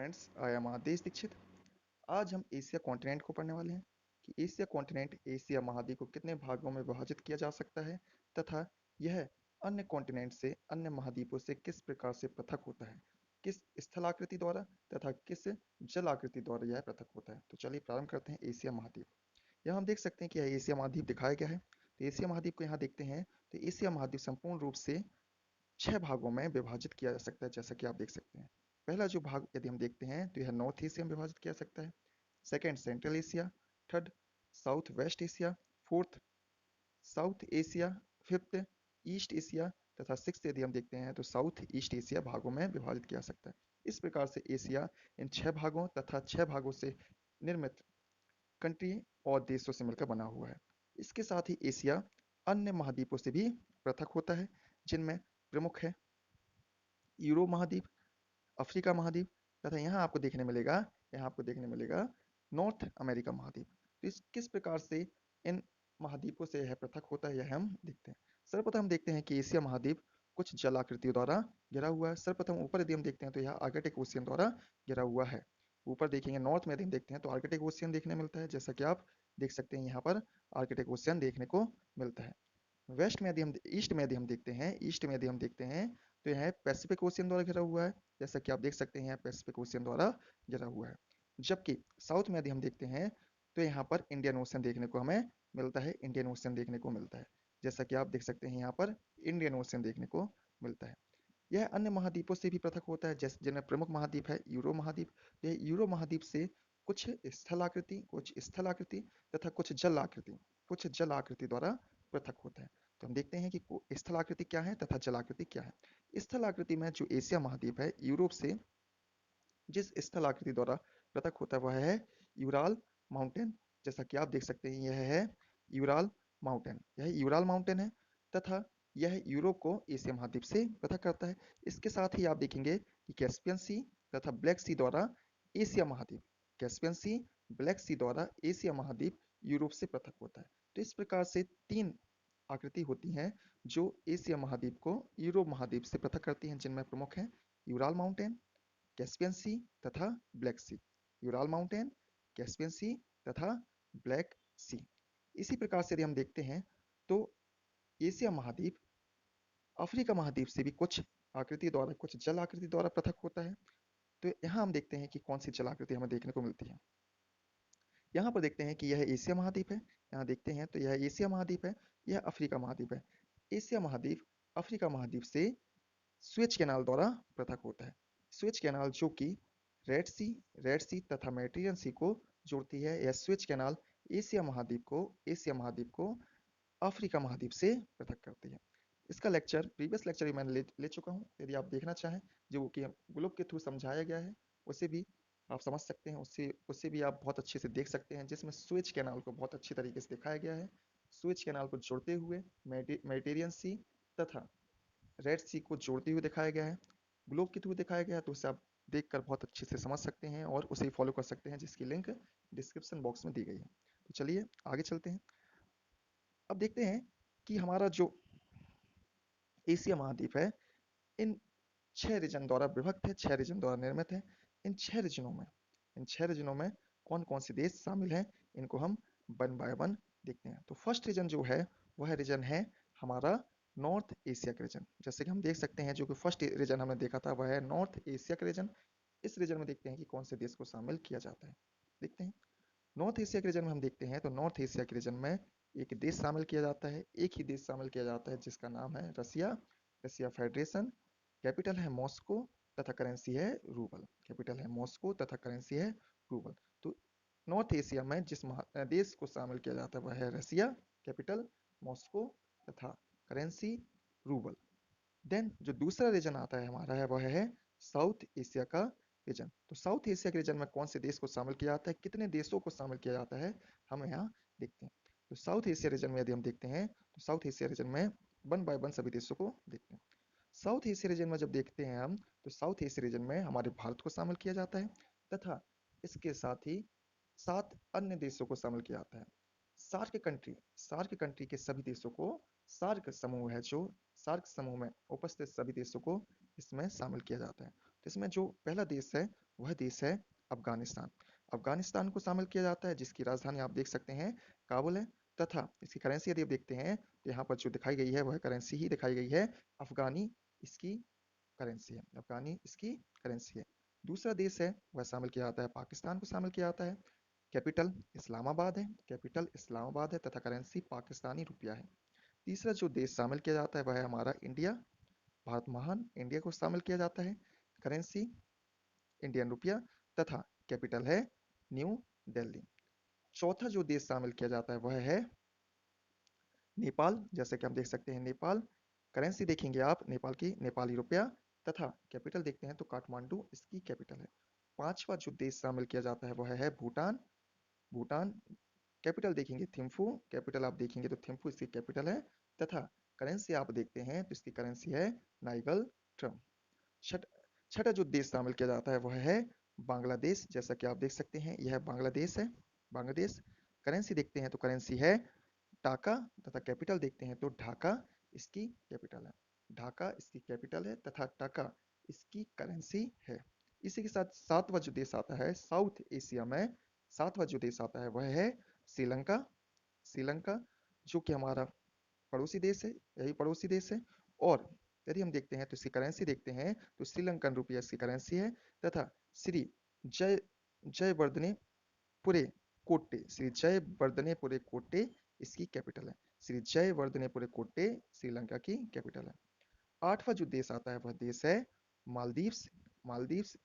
Friends, I am आदेश दीक्षित। आज हम Asia continent को पढ़ने वाले हैं कि एशिया कॉन्टिनेंट एशिया महाद्वीप को कितने भागों में विभाजित किया जा सकता है तथा यह अन्य कॉन्टिनेंट से अन्य महाद्वीपों से किस प्रकार से पृथक होता है, किस स्थलाकृति द्वारा तथा किस जलाकृति द्वारा यह पृथक होता है। तो चलिए प्रारंभ करते हैं एशिया महाद्वीप। यहाँ हम देख सकते हैं कि यह एशिया महाद्वीप दिखाया गया है। तो एशिया महाद्वीप को यहाँ देखते हैं तो एशिया महाद्वीप संपूर्ण रूप से 6 भागों में विभाजित किया जा सकता है, जैसा कि आप देख सकते हैं। पहला जो भाग यदि हम देखते हैं तो यह नॉर्थ एशिया में विभाजित किया जा सकता है, second central Asia, third south west Asia, fourth south Asia, fifth east Asia तथा सिक्स्थ यदि हम देखते हैं तो साउथ ईस्ट एशिया भागों में विभाजित किया जा सकता है। इस प्रकार से एशिया इन 6 भागों तथा 6 भागों से निर्मित कंट्री और देशों से मिलकर बना हुआ है। इसके साथ ही एशिया अन्य महाद्वीपों से भी पृथक होता है, जिनमें प्रमुख है यूरोप महाद्वीप, अफ्रीका महाद्वीप तथा यहाँ आपको देखने मिलेगा नॉर्थ अमेरिका महाद्वीप। तो इस किस प्रकार से इन महाद्वीपों से यह पृथक होता है, यह हम देखते हैं। सर्वप्रथम हम देखते हैं कि एशिया महाद्वीप कुछ जलाकृतियों द्वारा घिरा हुआ है। सर्वप्रथम ऊपर यदि हम देखते हैं तो यह आर्कटिक ओशियन द्वारा घिरा हुआ है। ऊपर देखेंगे नॉर्थ में यदि हम देखते हैं तो आर्कटिक ओशियन देखने मिलता है, जैसा कि आप देख सकते हैं यहाँ पर आर्कटिक ओशियन देखने को मिलता है। वेस्ट में यदि हम ईस्ट में यदि हम देखते हैं ईस्ट में यदि हम देखते हैं तो यह पैसिफिक ओशियन द्वारा घिरा हुआ है, जैसा कि आप देख सकते हैं यहाँ पैसिफिक ओशियन द्वारा घिरा हुआ है। जबकि साउथ में यदि हम देखते हैं तो यहाँ पर इंडियन ओशियन देखने को हमें मिलता है, इंडियन ओशियन देखने को मिलता है, जैसा कि आप देख सकते हैं यहाँ पर इंडियन ओशियन देखने को मिलता है। यह अन्य महाद्वीपों से भी पृथक होता है, जैसे जिनमें प्रमुख महाद्वीप है यूरो महाद्वीप। यह यूरो महाद्वीप से कुछ स्थलाकृति तथा कुछ जल आकृति द्वारा पृथक होता है। तो हम देखते हैं कि स्थलाकृति क्या है तथा जलाकृति क्या है। स्थलाकृति में जो एशिया महाद्वीप है यूरोप से जिस स्थलाकृति द्वारा पृथक होता है वह है यूराल माउंटेन, जैसा कि आप देख सकते हैं यह है यूराल माउंटेन, यह यूराल माउंटेन है तथा यह यूरोप को एशिया महाद्वीप से पृथक करता है। इसके साथ ही आप देखेंगे कि कैस्पियन सी तथा ब्लैक सी द्वारा एशिया महाद्वीप कैस्पियन सी ब्लैक सी द्वारा एशिया महाद्वीप यूरोप से पृथक होता है। तो इस प्रकार से 3 आकृति होती हैं जो एशिया महाद्वीप को यूरोप महाद्वीप से पृथक करती हैं, जिनमें प्रमुख हैं यूराल माउंटेन, कैस्पियन सी तथा ब्लैक सी। यूराल माउंटेन, कैस्पियन सी तथा ब्लैक सी। इसी प्रकार से यदि हम देखते हैं तो एशिया महाद्वीप अफ्रीका महाद्वीप से भी कुछ जल आकृति द्वारा पृथक होता है। तो यहाँ हम देखते हैं कि कौन सी जल आकृति हमें देखने को मिलती है। यहाँ पर देखते हैं कि यह एशिया महाद्वीप है, यहाँ देखते हैं तो यह एशिया महाद्वीप है, यह अफ्रीका महाद्वीप है। एशिया महाद्वीप अफ्रीका महाद्वीप से स्वेज कैनाल द्वारा पृथक होता है। स्वेज कैनाल जो कि रेड सी तथा मेडिटेरियन सी को जोड़ती है, यह स्वेज कैनाल एशिया महाद्वीप को अफ्रीका महाद्वीप से पृथक करती है। इसका प्रीवियस लेक्चर भी मैंने ले चुका हूँ, यदि आप देखना चाहें जो कि ग्लोब के थ्रू समझाया गया है उसे भी आप समझ सकते हैं, उससे भी आप बहुत अच्छे से देख सकते हैं, जिसमें स्वेज कैनाल को बहुत अच्छी तरीके से दिखाया गया है। स्वेज कैनाल को जोड़ते हुए मेडिटेरियन सी तथा रेड सी को जोड़ते हुए दिखाया गया है, ग्लोब के थ्रू दिखाया गया है। तो उसे आप देखकर बहुत अच्छे से समझ सकते हैं और उसे फॉलो कर सकते हैं, जिसकी लिंक डिस्क्रिप्शन बॉक्स में दी गई है। तो चलिए आगे चलते हैं। अब देखते हैं कि हमारा जो एशिया महाद्वीप है इन 6 रीजन द्वारा विभक्त है, 6 रीजन द्वारा निर्मित है। इन 6 रीजनों में कौन कौन से देश शामिल हैं, इनको हम वन बाय वन देखते हैं। तो फर्स्ट रीजन जो है वह रीजन है हमारा नॉर्थ एशिया का रीजन। जैसे कि हम देख सकते हैं जो कि फर्स्ट रीजन हमने देखा था वह है नॉर्थ एशिया का रीजन। इस रीजन में देखते हैं कि कौन से देश को शामिल किया जाता है। देखते हैं नॉर्थ एशिया के रीजन में हम देखते हैं तो नॉर्थ एशिया के रीजन में एक देश शामिल किया जाता है, एक ही देश शामिल किया जाता है, जिसका नाम है रसिया, रसिया फेडरेशन। कैपिटल है मॉस्को तथा करेंसी है रूबल। कैपिटल है मॉस्को तथा करेंसी है रूबल। तो नॉर्थ एशिया में जिस देश को शामिल किया जाता है वह है रसिया, कैपिटल मॉस्को तथा करेंसी रूबल। देन जो दूसरा रीजन आता है हमारा है वह है साउथ एशिया का रीजन। तो साउथ एशिया के रीजन में कौन से देश को शामिल किया जाता है, कितने देशों को शामिल किया जाता है, हम यहाँ देखते हैं। तो साउथ एशिया रीजन में यदि हम देखते हैं तो साउथ एशिया रीजन में वन बाय वन सभी देशों को देखते हैं। साउथ एशिया रीजन में जब देखते हैं हम तो साउथ एशिया रीजन में हमारे भारत को शामिल किया जाता है तथा इसके साथ ही 7 अन्य देशों को शामिल किया जाता है। सार्क कंट्री के सभी देशों को सार्क समूह है जो सार्क समूह में उपस्थित सभी देशों को इसमें शामिल किया जाता है। तो इसमें जो पहला देश है वह देश है अफगानिस्तान। अफगानिस्तान को शामिल किया जाता है, जिसकी राजधानी आप देख सकते हैं काबुल है, तथा इसकी करेंसी यदि आप देखते हैं तो यहाँ पर जो दिखाई गई है वह करेंसी ही दिखाई गई है, अफगानी इसकी करेंसी है, अफगानी इसकी करेंसी है। दूसरा देश है वह शामिल किया जाता है, पाकिस्तान को शामिल किया जाता है। कैपिटल इस्लामाबाद है, कैपिटल इस्लामाबाद है तथा करेंसी पाकिस्तानी रुपया है। तीसरा जो देश शामिल किया जाता है वह है हमारा इंडिया, भारत महान इंडिया को शामिल किया जाता है, करेंसी इंडियन रुपया तथा कैपिटल है न्यू दिल्ली। चौथा जो देश शामिल किया जाता है वह है नेपाल, जैसे कि हम देख सकते हैं नेपाल, करेंसी देखेंगे आप नेपाल की नेपाली रुपया तथा कैपिटल देखते हैं तो काठमांडू इसकी कैपिटल है। पांचवा जो देश शामिल किया जाता है वह है भूटान, भूटान कैपिटल देखेंगे थिम्फू, कैपिटल आप देखेंगे तो थिम्फू इसकी कैपिटल है तथा करेंसी आप देखते हैं तो इसकी करेंसी है नाइगल ट्रम। छठ छठा जो देश शामिल किया जाता है वह है बांग्लादेश, जैसा कि आप देख सकते हैं यह बांग्लादेश है, बांग्लादेश करेंसी देखते हैं तो करेंसी है टाका तथा कैपिटल देखते हैं तो ढाका इसकी कैपिटल है, ढाका इसकी कैपिटल है तथा टाका इसकी करेंसी है। इसी के साथ सातवां जो देश आता है साउथ एशिया में, सातवां जो देश आता है वह है श्रीलंका, श्रीलंका जो कि हमारा पड़ोसी देश है, यही पड़ोसी देश है। और यदि हम देखते हैं तो इसकी करेंसी देखते हैं तो श्रीलंकन रुपया इसकी करेंसी है तथा श्री जय जयवर्धने पुरे कोट्टे, श्री जयवर्धने पुरे कोट्टे इसकी कैपिटल है, श्री जयवर्धने पुरे कोट्टे श्रीलंका की कैपिटल है। आठवां जो देश आता है वह देश है मालदीव्स, मालदीव्स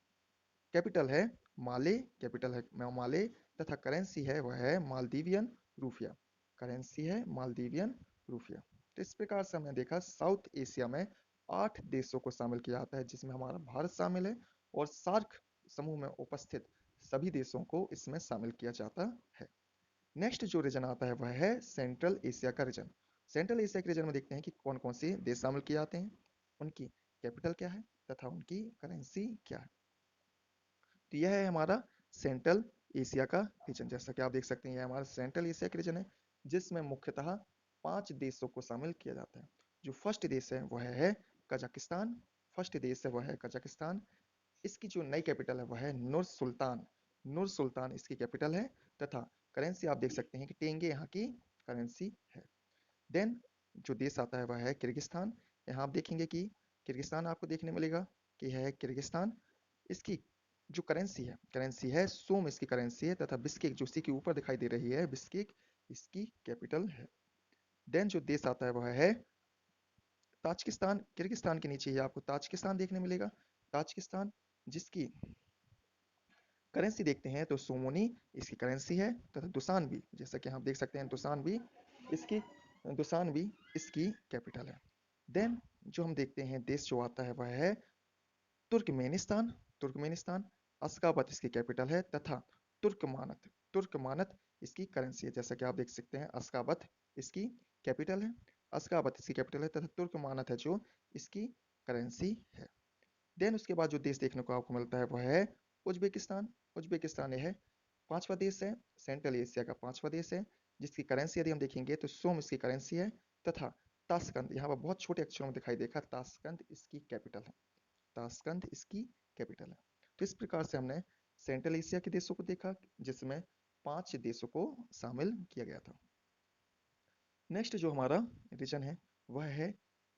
कैपिटल है माले, कैपिटल है माले तथा करेंसी है वह है मालदीवियन रूफिया, करेंसी है मालदीवियन रूफिया। तो इस प्रकार से हमने देखा साउथ एशिया में 8 देशों को शामिल किया जाता है, जिसमें हमारा भारत शामिल है और सार्क समूह में उपस्थित सभी देशों को इसमें शामिल किया जाता है। नेक्स्ट जो रीजन आता है वह है सेंट्रल एशिया का रीजन। सेंट्रल एशिया के रीजन में देखते हैं कि कौन कौन से देश शामिल किए जाते हैं, उनकी कैपिटल क्या है तथा उनकी करेंसी क्या है। तो यह है हमारा सेंट्रल एशिया का रीजन, जैसा कि आप देख सकते हैं यह हमारा सेंट्रल एशिया का रीजन है, जिसमें मुख्यतः 5 देशों को शामिल किया जाता है। जो फर्स्ट देश है वह है कजाकिस्तान, फर्स्ट देश है वह है कजाकिस्तान, इसकी जो नई कैपिटल है वह है नूर सुल्तान, नूर सुल्तान इसकी कैपिटल है तथा करेंसी आप देख सकते हैं कि टेंगे यहाँ की करेंसी है। देन जो देश आता है वह है किर्गिस्तान, यहाँ आप देखेंगे कि किर्गिस्तान आपको देखने मिलेगा कि यह है किर्गिस्तान, इसकी जो करेंसी है सोम इसकी करेंसी है तथा बिस्केक जो इसी के ऊपर दिखाई दे रही है बिस्केक इसकी कैपिटल है। देन जो देश आता है वह है ताजिकिस्तान, किर्गिस्तान के नीचे ही आपको ताजिकिस्तान देखने मिलेगा, ताजिकिस्तान जिसकी करेंसी देखते हैं तो सोमोनी इसकी करेंसी है तथा दुशानबे, जैसा कि आप देख सकते हैं दुशानबे इसकी दुशानबे इसकी कैपिटल है। देन जो हम देखते हैं देश जो आता है वह है तुर्कमेनिस्तान, तुर्कमेनिस्तान अशगाबत इसकी कैपिटल है तथा तुर्कमानत, तुर्कमानत इसकी करेंसी है, जैसा कि आप देख सकते हैं अशगाबत इसकी कैपिटल है, अशगाबत इसकी कैपिटल है तथा तुर्कमानत है जो इसकी करेंसी है। देन उसके बाद जो देश देखने को आपको मिलता है वह है उज्बेकिस्तान, उज्बेकिस्तान यह है पांचवा देश है, सेंट्रल एशिया का पांचवा देश है, जिसकी करेंसी यदि हम देखेंगे तो सोम इसकी करेंसी है तथा ताशकंद यहाँ पर बहुत छोटे अक्षरों में दिखाई देगा, ताशकंद इसकी कैपिटल है, ताशकंद इसकी कैपिटल है। तो इस प्रकार से हमने सेंट्रल एशिया के देशों को देखा जिसमें 5 देशों को शामिल किया गया था। नेक्स्ट जो हमारा रीजन है वह है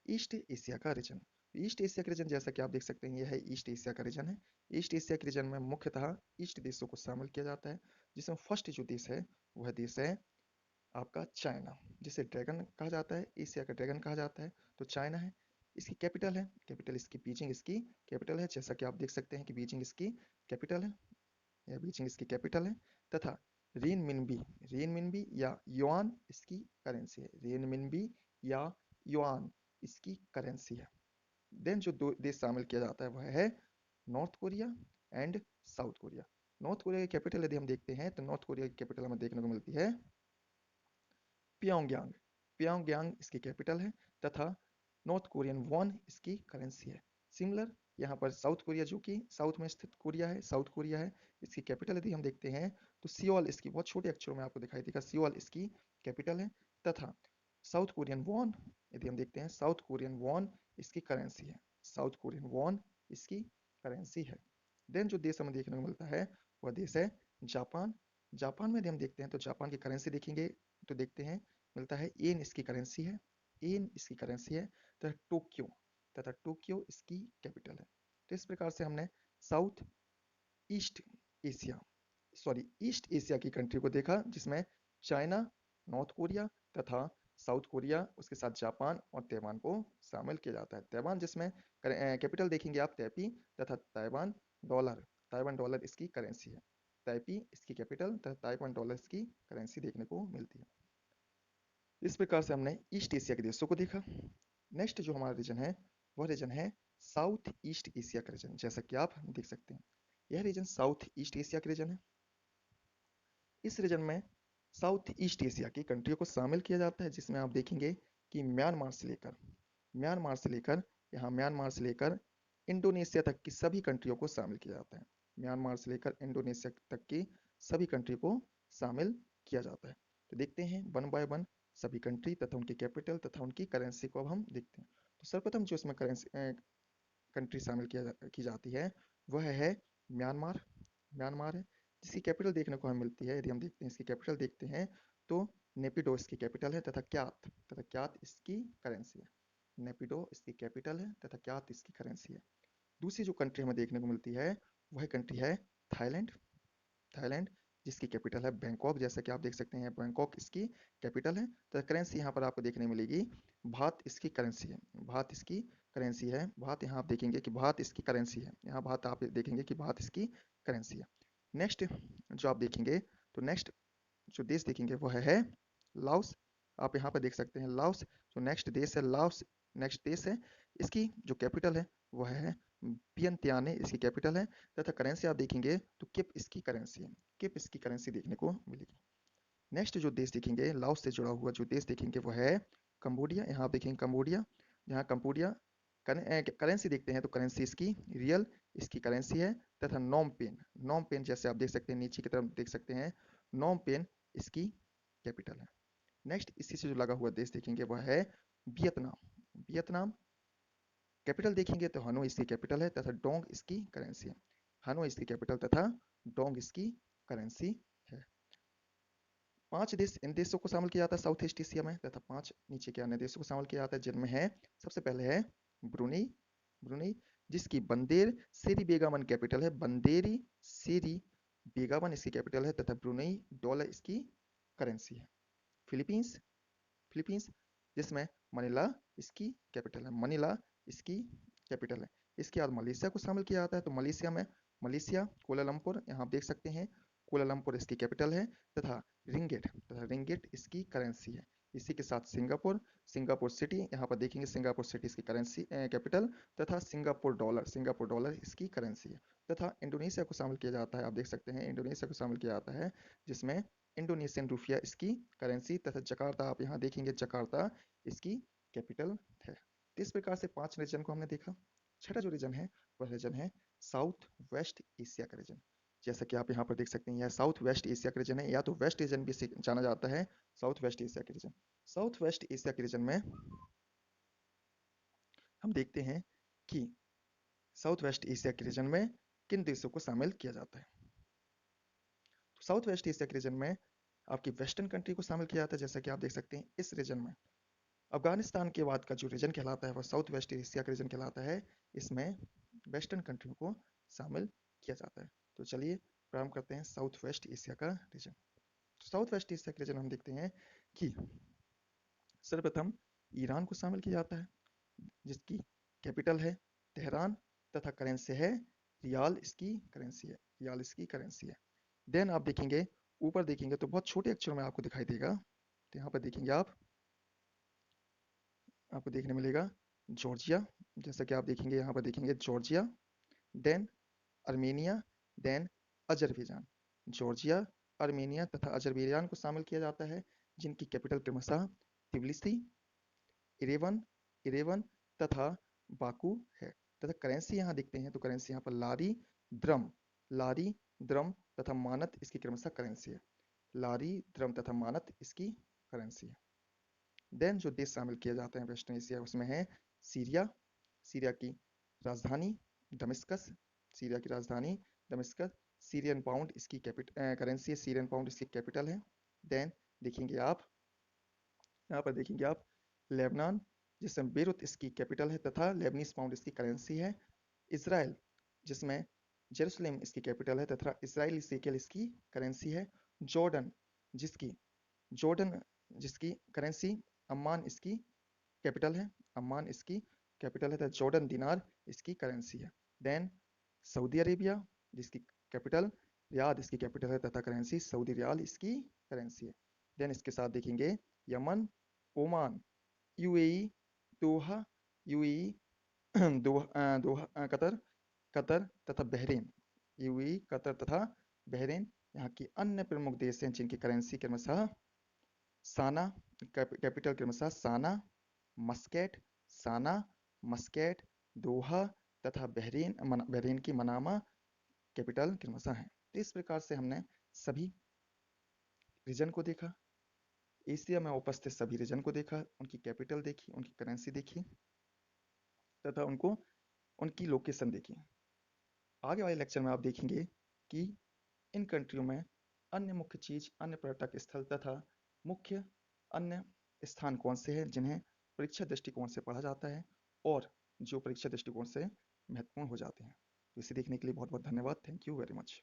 ईस्ट एशिया का रीजन। ईस्ट एशिया का रीजन जैसा कि आप देख सकते हैं यह है ईस्ट एशिया का रीजन है। ईस्ट एशिया के रीजन में मुख्यतः ईस्ट देशों को शामिल किया जाता है, जिसमें फर्स्ट जो देश है वह देश है आपका चाइना, जिसे ड्रैगन कहा जाता है, एशिया का ड्रैगन कहा जाता है, तो चाइना है। इसकी कैपिटल है, कैपिटल इसकी बीजिंग इसकी कैपिटल है, जैसा कि आप देख सकते हैं कि बीजिंग इसकी कैपिटल है, या बीजिंग इसकी कैपिटल है तथा रियनमिनबी, रियनमिनबी या युआन इसकी करेंसी है, रियनमिनबी या युआन इसकी करेंसी है। देन जो दो देश शामिल किया जाता है वह है north Korea and south Korea. North Korea की कैपिटल यदि हम देखते हैं तो नॉर्थ कोरिया की कैपिटल हमें देखने को मिलती है प्योंगयांग, प्योंगयांग इसकी कैपिटल है तथा नॉर्थ कोरियन वॉन इसकी करेंसी है। सिमिलर यहाँ पर साउथ कोरिया जो कि साउथ में स्थित कोरिया है, साउथ कोरिया है, इसकी कैपिटल यदि हम देखते हैं तो सियोल इसकी बहुत छोटे अक्षरों में आपको दिखाई देगा, सियोल इसकी कैपिटल है तथा साउथ कोरियन वॉन यदि हम देखते हैं साउथ कोरियन वॉन इसकी करेंसी है, साउथ कोरियन वॉन इसकी करेंसी है। देन जो देश हमें देखने को मिलता है वह देश है जापान। जापान में यदि हम देखते हैं तो जापान की करेंसी देखेंगे तो देखते हैं मिलता है येन इसकी करेंसी है, येन इसकी करेंसी है, तथा टोक्यो इसकी कैपिटल है। तो इस प्रकार से हमने south east Asia east Asia की कंट्री को देखा, जिसमें चाइना, नॉर्थ कोरिया तथा साउथ कोरिया, उसके साथ जापान और ताइवान को शामिल किया जाता है। ताइवान जिसमें कैपिटल देखेंगे आप तैपी, तथा ताइवान डॉलर इसकी करेंसी है। तैपी इसकी कैपिटल तथा ताइवान डॉलर इसकी करेंसी देखने को मिलती है। इस प्रकार से हमने ईस्ट एशिया के देशों को देखा। नेक्स्ट जो हमारा रीजन है वह रीजन है साउथ ईस्ट एशिया का रीजन। जैसा कि आप देख सकते हैं यह रीजन साउथ ईस्ट एशिया का रीजन है। इस रीजन में साउथ ईस्ट एशिया की कंट्रियों को शामिल किया जाता है, जिसमें आप देखेंगे कि म्यांमार से लेकर इंडोनेशिया तक की सभी कंट्रियों को शामिल किया जाता है। म्यांमार से लेकर इंडोनेशिया तक की सभी कंट्री को शामिल किया जाता है। तो देखते हैं वन बाय वन सभी कंट्री तथा उनकी कैपिटल तथा उनकी करेंसी को अब हम देखते हैं। तो सर्वप्रथम जो इसमें कंट्री शामिल की जाती है वह है म्यांमार। म्यांमार है जिसकी कैपिटल देखने को हमें मिलती है। यदि हम देखते हैं इसकी कैपिटल देखते हैं तो नेपिडो इसकी कैपिटल है तथा क्यात इसकी करेंसी है। नेपिडो इसकी कैपिटल है तथा क्यात इसकी करेंसी है। दूसरी जो कंट्री हमें देखने को मिलती है वह कंट्री है थाईलैंड। थाईलैंड जिसकी कैपिटल है बैंकॉक। जैसा कि आप देख सकते हैं बैंकॉक इसकी कैपिटल है। तो करेंसी यहाँ पर आपको देखने मिलेगी भात इसकी करेंसी है। भात इसकी करेंसी है। भात यहाँ आप देखेंगे कि भात इसकी करेंसी है। यहाँ भात आप देखेंगे कि भात इसकी करेंसी है। नेक्स्ट जो आप देखेंगे तो नेक्स्ट जो देश देखेंगे वह है लाओस। आप यहाँ पर देख सकते हैं लाओस जो नेक्स्ट देश है। लाओस नेक्स्ट देश है। इसकी जो कैपिटल है वह है वियंतियाने इसकी कैपिटल है तथा करेंसी आप देखेंगे तो किप इसकी करेंसी है। किप इसकी करेंसी देखने को मिलेगी। नेक्स्ट जो देश देखेंगे लाओस से जुड़ा हुआ जो देश देखेंगे वह है कंबोडिया। यहाँ आप देखेंगे कंबोडिया, जहाँ कंबोडिया करेंसी देखते हैं तो करेंसी इसकी रियल इसकी करेंसी है तथा नॉम पेन जैसे आप देख सकते हैं नीचे की तरफ देख सकते हैं नॉम पेन इसकी कैपिटल है। नेक्स्ट इसी से जो लगा हुआ देश देखेंगे वह है वियतनाम। वियतनाम कैपिटल देखेंगे तो हनोई इसकी कैपिटल है तथा डोंग इसकी करेंसी है। हनोई इसकी कैपिटल तथा डोंग इसकी करेंसी है। 5 देश इन देशों को शामिल किया जाता है साउथ ईस्ट एशिया में तथा 5 नीचे के अन्य देशों को शामिल किया जाता है, जिनमें है सबसे पहले है ब्रुनेई। ब्रुनेई जिसकी बंदेर सेरी बेगामन कैपिटल है। बंदेरी सेरी बेगामन इसकी कैपिटल है तथा ब्रुनेई डॉलर इसकी करेंसी है। फिलीपींस फिलीपींस जिसमें मनीला इसकी कैपिटल है। मनीला इसकी कैपिटल है। इसके बाद मलेशिया को शामिल किया जाता है। तो मलेशिया कोलालंपुर यहाँ आप देख सकते हैं कोलालंपुर इसकी कैपिटल है तथा रिंगिट इसकी करेंसी है। इसी के साथ सिंगापुर सिटी यहाँ पर देखेंगे सिंगापुर सिटी इसकी करेंसी कैपिटल तथा सिंगापुर डॉलर इसकी करेंसी है। तथा इंडोनेशिया को शामिल किया जाता है। आप देख सकते हैं इंडोनेशिया को शामिल किया जाता है जिसमें इंडोनेशियन रुपया इसकी करेंसी तथा जकार्ता आप यहाँ देखेंगे जकार्ता इसकी कैपिटल है। इस प्रकार से 5 रीजन को हमने देखा। छठा जो रीजन है वह रीजन है साउथ वेस्ट एशिया का रीजन। जैसा कि आप यहाँ पर देख सकते हैं यह साउथ वेस्ट एशिया का रीजन है या तो वेस्ट रीजन भी जाना जाता है। साउथ वेस्ट एशिया के रीजन, साउथ वेस्ट एशिया के रीजन में हम देखते हैं कि साउथ वेस्ट एशिया के रीजन में किन देशों को शामिल किया जाता है। तो साउथ वेस्ट एशिया के रीजन में आपकी वेस्टर्न कंट्री को शामिल किया जाता है। जैसा कि आप देख सकते हैं इस रीजन में अफगानिस्तान के बाद का जो रीजन कहलाता है वह साउथ वेस्ट एशिया का रीजन कहलाता है। इसमें वेस्टर्न कंट्रियों को शामिल किया जाता है। तो चलिए प्रारंभ करते हैं साउथ वेस्ट एशिया का रीजन। तो साउथ वेस्ट एशिया का रीजन हम देखते हैं कि सर्वप्रथम ईरान को शामिल किया जाता है, जिसकी कैपिटल है तेहरान तथा करेंसी है रियाल इसकी करेंसी है। देन आप देखेंगे ऊपर देखेंगे तो बहुत छोटे अक्षरों में आपको दिखाई देगा। तो यहाँ पर देखेंगे आपको देखने मिलेगा जॉर्जिया। जैसा कि आप देखेंगे यहाँ पर देखेंगे Georgia, then Armenia, then Azerbaijan. Georgia, Armenia तथा अजरबैजान को शामिल किया जाता है, जिनकी कैपिटल क्रमशः तिबिलिसी, इरेवन तथा बाकू है। तथा करेंसी यहाँ देखते हैं तो करेंसी यहाँ पर लारी द्रम तथा मानत इसकी क्रमशः करेंसी है। लारी द्रम तथा मानत इसकी करेंसी है। देन जो देश शामिल किए जाते हैं वेस्टर्न एशिया उसमें है सीरिया। सीरिया की राजधानी दमिश्कस सीरिया की राजधानी दमिश्क। सीरियन पाउंड इसकी करेंसी है, सीरियन पाउंड इसकी कैपिटल है। देन देखेंगे आप, यहाँ पर देखेंगे आप लेबनान, जिसमें बेरूत इसकी कैपिटल है तथा लेबनीज पाउंड इसकी करेंसी है। इसराइल, जिसमें जेरूसलेम इसकी कैपिटल है तथा इसराइली शेकेल इसकी करेंसी है। जॉर्डन, जिसकी जॉर्डन जिसकी करेंसी अम्मान इसकी कैपिटल है, अम्मान इसकी कैपिटल है तथा जॉर्डन दिनार इसकी करेंसी है। देन सऊदी अरेबिया, जिसकी कैपिटल रियाद इसकी कैपिटल है तथा करेंसी सऊदी रियाल इसकी करेंसी है। देन इसके साथ देखेंगे यमन, ओमान, यूएई, दोहा, यूएई, कतर, कतर तथा बहरीन। यूएई, कतर तथा बहरीन यहाँ की अन्य प्रमुख देश हैं जिनकी करेंसी क्रमशः साना, कैपिटल क्रमशः साना, मस्केट, साना, मस्केट, दोहा तथा बहरीन की मनामा कैपिटल क्रमशः है। तो इस प्रकार से हमने सभी रीजन को देखा, एशिया में उपस्थित सभी रीजन को देखा, उनकी कैपिटल देखी, उनकी करेंसी देखी तथा उनकी लोकेशन देखी। आगे वाले लेक्चर में आप देखेंगे कि इन कंट्रियों में अन्य मुख्य चीज, अन्य पर्यटक स्थल तथा मुख्य अन्य स्थान कौन से हैं जिन्हें परीक्षा दृष्टिकोण से पढ़ा जाता है और जो परीक्षा दृष्टिकोण से महत्वपूर्ण हो जाते हैं। तो इसे देखने के लिए बहुत बहुत धन्यवाद। Thank you very much.